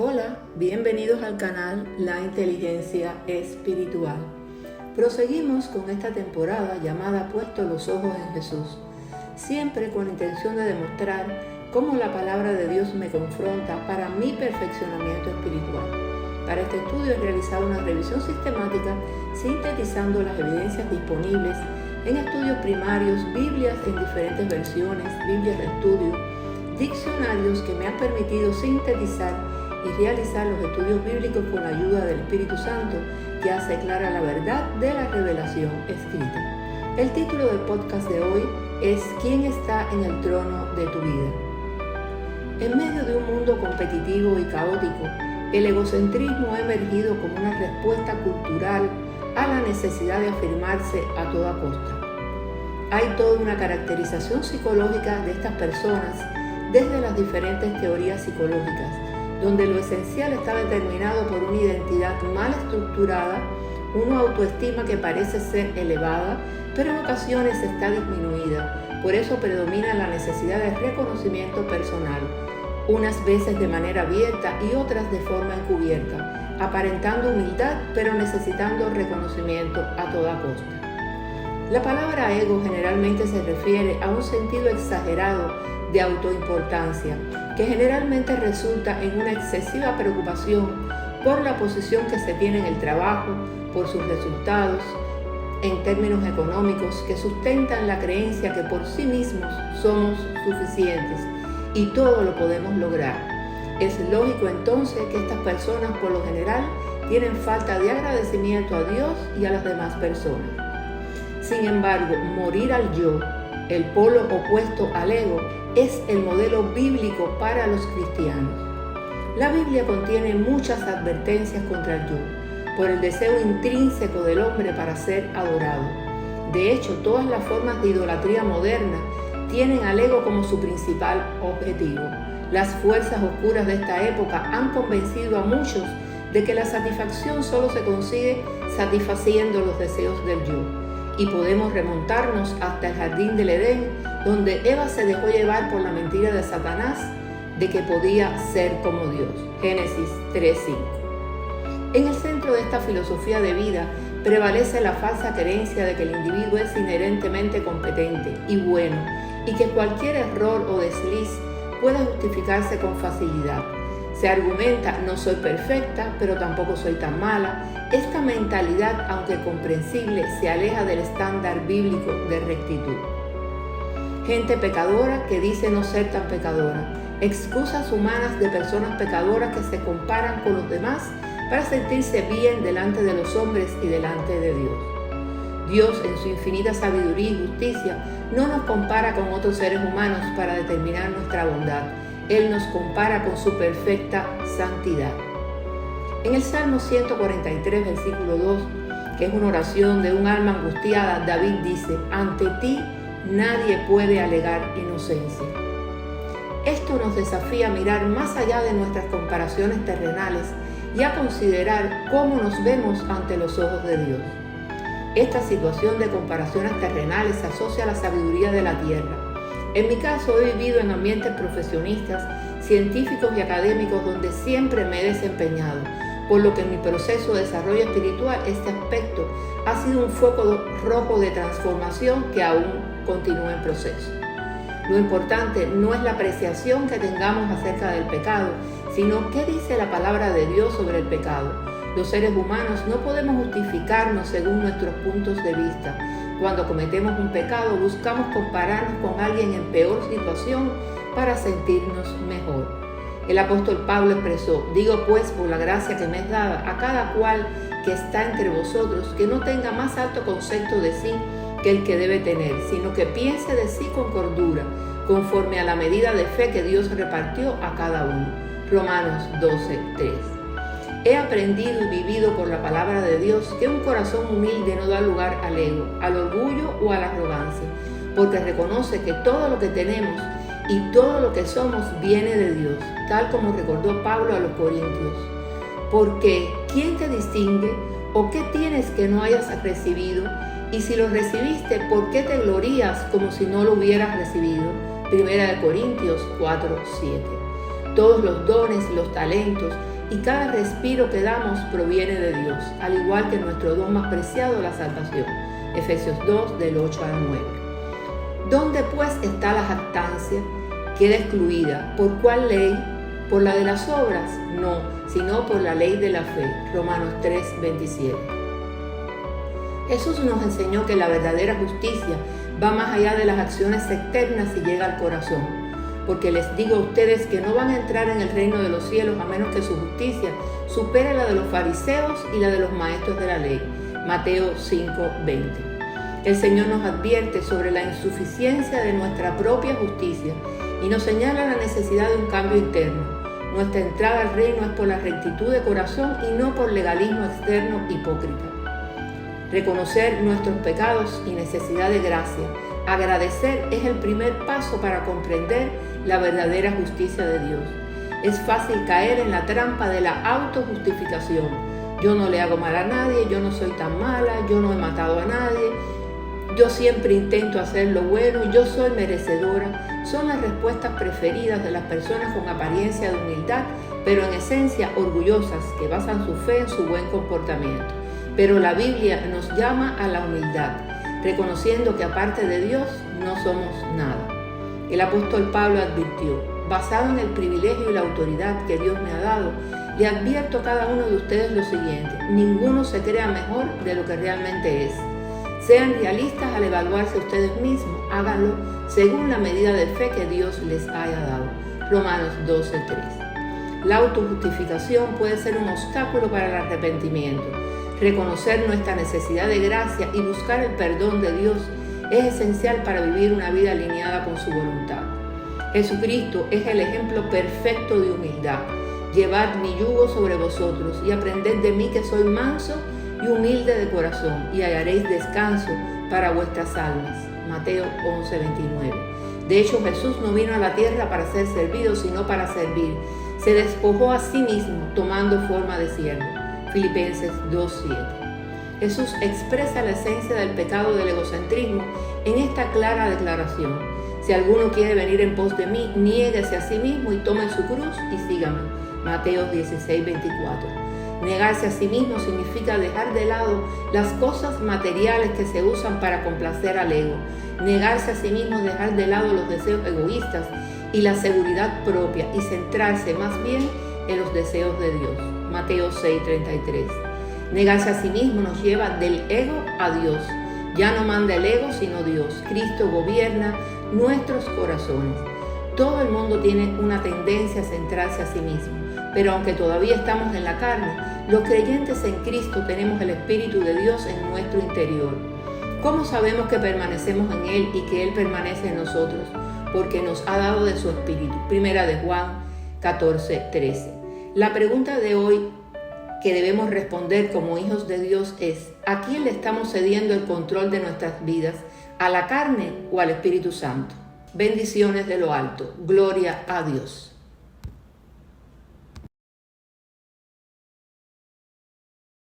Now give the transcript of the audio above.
Hola, bienvenidos al canal La Inteligencia Espiritual. Proseguimos con esta temporada llamada Puesto los ojos en Jesús, siempre con la intención de demostrar cómo la palabra de Dios me confronta para mi perfeccionamiento espiritual. Para este estudio he realizado una revisión sistemática sintetizando las evidencias disponibles en estudios primarios, Biblias en diferentes versiones, Biblias de estudio, diccionarios que me han permitido sintetizar y realizar los estudios bíblicos con la ayuda del Espíritu Santo que hace clara la verdad de la revelación escrita. El título del podcast de hoy es ¿Quién está en el trono de tu vida? En medio de un mundo competitivo y caótico, el egocentrismo ha emergido como una respuesta cultural a la necesidad de afirmarse a toda costa. Hay toda una caracterización psicológica de estas personas desde las diferentes teorías psicológicas, donde lo esencial está determinado por una identidad mal estructurada, una autoestima que parece ser elevada, pero en ocasiones está disminuida. Por eso predomina la necesidad de reconocimiento personal, unas veces de manera abierta y otras de forma encubierta, aparentando humildad pero necesitando reconocimiento a toda costa. La palabra ego generalmente se refiere a un sentido exagerado de autoimportancia, que generalmente resulta en una excesiva preocupación por la posición que se tiene en el trabajo, por sus resultados, en términos económicos, que sustentan la creencia que por sí mismos somos suficientes y todo lo podemos lograr. Es lógico entonces que estas personas por lo general tienen falta de agradecimiento a Dios y a las demás personas. Sin embargo, morir al yo, el polo opuesto al ego, es el modelo bíblico para los cristianos. La Biblia contiene muchas advertencias contra el yo, por el deseo intrínseco del hombre para ser adorado. De hecho, todas las formas de idolatría moderna tienen al ego como su principal objetivo. Las fuerzas oscuras de esta época han convencido a muchos de que la satisfacción solo se consigue satisfaciendo los deseos del yo. Y podemos remontarnos hasta el jardín del Edén, donde Eva se dejó llevar por la mentira de Satanás de que podía ser como Dios. Génesis 3:5. En el centro de esta filosofía de vida prevalece la falsa creencia de que el individuo es inherentemente competente y bueno, y que cualquier error o desliz puede justificarse con facilidad. Se argumenta, no soy perfecta, pero tampoco soy tan mala. Esta mentalidad, aunque comprensible, se aleja del estándar bíblico de rectitud. Gente pecadora que dice no ser tan pecadora. Excusas humanas de personas pecadoras que se comparan con los demás para sentirse bien delante de los hombres y delante de Dios. Dios, en su infinita sabiduría y justicia, no nos compara con otros seres humanos para determinar nuestra bondad. Él nos compara con su perfecta santidad. En el Salmo 143, versículo 2, que es una oración de un alma angustiada, David dice, ante ti nadie puede alegar inocencia. Esto nos desafía a mirar más allá de nuestras comparaciones terrenales y a considerar cómo nos vemos ante los ojos de Dios. Esta situación de comparaciones terrenales se asocia a la sabiduría de la tierra. En mi caso he vivido en ambientes profesionistas, científicos y académicos donde siempre me he desempeñado, por lo que en mi proceso de desarrollo espiritual este aspecto ha sido un foco rojo de transformación que aún continúa en proceso. Lo importante no es la apreciación que tengamos acerca del pecado, sino qué dice la palabra de Dios sobre el pecado. Los seres humanos no podemos justificarnos según nuestros puntos de vista. Cuando cometemos un pecado, buscamos compararnos con alguien en peor situación para sentirnos mejor. El apóstol Pablo expresó, digo pues por la gracia que me es dada a cada cual que está entre vosotros, que no tenga más alto concepto de sí que el que debe tener, sino que piense de sí con cordura, conforme a la medida de fe que Dios repartió a cada uno. Romanos 12:3. He aprendido y vivido por la palabra de Dios que un corazón humilde no da lugar al ego, al orgullo o a la arrogancia, porque reconoce que todo lo que tenemos y todo lo que somos viene de Dios, tal como recordó Pablo a los Corintios. Porque, ¿quién te distingue? ¿O qué tienes que no hayas recibido? Y si lo recibiste, ¿por qué te glorías como si no lo hubieras recibido? 1 Corintios 4:7. Todos los dones y los talentos y cada respiro que damos proviene de Dios, al igual que nuestro don más preciado, la salvación. Efesios 2, del 8 al 9. ¿Dónde pues está la jactancia? Queda excluida. ¿Por cuál ley? ¿Por la de las obras? No, sino por la ley de la fe. Romanos 3, 27. Jesús nos enseñó que la verdadera justicia va más allá de las acciones externas y llega al corazón. Porque les digo a ustedes que no van a entrar en el reino de los cielos a menos que su justicia supere la de los fariseos y la de los maestros de la ley. Mateo 5, 20. El Señor nos advierte sobre la insuficiencia de nuestra propia justicia y nos señala la necesidad de un cambio interno. Nuestra entrada al reino es por la rectitud de corazón y no por legalismo externo hipócrita. Reconocer nuestros pecados y necesidad de gracia. Agradecer es el primer paso para comprender la verdadera justicia de Dios. Es fácil caer en la trampa de la autojustificación. Yo no le hago mal a nadie, yo no soy tan mala, yo no he matado a nadie, yo siempre intento hacer lo bueno, yo soy merecedora. Son las respuestas preferidas de las personas con apariencia de humildad, pero en esencia orgullosas, que basan su fe en su buen comportamiento. Pero la Biblia nos llama a la humildad, reconociendo que aparte de Dios no somos nada. El apóstol Pablo advirtió: basado en el privilegio y la autoridad que Dios me ha dado, le advierto a cada uno de ustedes lo siguiente: ninguno se crea mejor de lo que realmente es. Sean realistas al evaluarse ustedes mismos, háganlo según la medida de fe que Dios les haya dado. Romanos 12:3. La autojustificación puede ser un obstáculo para el arrepentimiento. Reconocer nuestra necesidad de gracia y buscar el perdón de Dios es esencial para vivir una vida alineada con su voluntad. Jesucristo es el ejemplo perfecto de humildad. Llevad mi yugo sobre vosotros y aprended de mí, que soy manso y humilde de corazón, y hallaréis descanso para vuestras almas. Mateo 11:29. De hecho, Jesús no vino a la tierra para ser servido, sino para servir. Se despojó a sí mismo, tomando forma de siervo. Filipenses 2:7. Jesús expresa la esencia del pecado del egocentrismo en esta clara declaración: si alguno quiere venir en pos de mí, niéguese a sí mismo y tome su cruz y sígame. Mateo 16:24. Negarse a sí mismo significa dejar de lado las cosas materiales que se usan para complacer al ego. Negarse a sí mismo es dejar de lado los deseos egoístas y la seguridad propia y centrarse más bien en los deseos de Dios. Mateo 6:33. Negarse a sí mismo nos lleva del ego a Dios. Ya no manda el ego sino Dios. Cristo gobierna nuestros corazones. Todo el mundo tiene una tendencia a centrarse a sí mismo, pero aunque todavía estamos en la carne, los creyentes en Cristo tenemos el Espíritu de Dios en nuestro interior. ¿Cómo sabemos que permanecemos en Él y que Él permanece en nosotros? Porque nos ha dado de su Espíritu. Primera de Juan 14:13. La pregunta de hoy que debemos responder como hijos de Dios es: ¿a quién le estamos cediendo el control de nuestras vidas? ¿A la carne o al Espíritu Santo? Bendiciones de lo alto. Gloria a Dios.